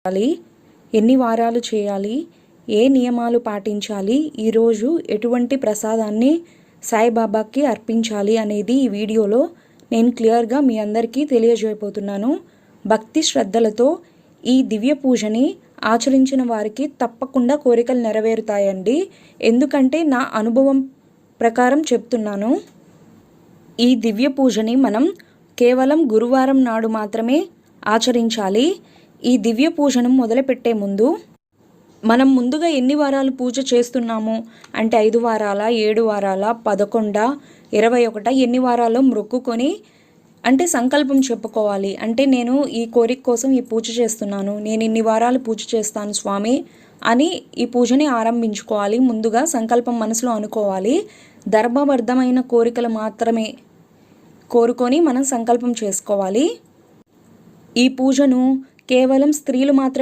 చేయాలి, ఎన్ని వారాలు చేయాలి, ఏ నియమాలు పాటించాలి, ఈరోజు ఎటువంటి ప్రసాదాన్ని సాయిబాబాకి అర్పించాలి అనేది ఈ వీడియోలో నేను క్లియర్గా మీ అందరికీ తెలియజేయబోతున్నాను. భక్తి శ్రద్ధలతో ఈ దివ్య పూజని ఆచరించిన వారికి తప్పకుండా కోరికలు నెరవేరుతాయండి. ఎందుకంటే నా అనుభవం ప్రకారం చెప్తున్నాను. ఈ దివ్య పూజని మనం కేవలం గురువారం నాడు మాత్రమే ఆచరించాలి. ఈ దివ్య పూజను మొదలుపెట్టే ముందు మనం ముందుగా ఎన్ని వారాలు పూజ చేస్తున్నాము అంటే 5 వారాల, 7 వారాల, 11, 21 ఎన్ని వారాల్లో మొక్కుకొని అంటే సంకల్పం చెప్పుకోవాలి. అంటే నేను ఈ కోరిక కోసం ఈ పూజ చేస్తున్నాను, నేను ఇన్ని వారాలు పూజ చేస్తాను స్వామి అని ఈ పూజని ఆరంభించుకోవాలి. ముందుగా సంకల్పం మనసులో అనుకోవాలి. ధర్మబద్ధమైన కోరికలు మాత్రమే కోరుకొని మనం సంకల్పం చేసుకోవాలి. ఈ పూజను కేవలం స్త్రీలు మాత్రమే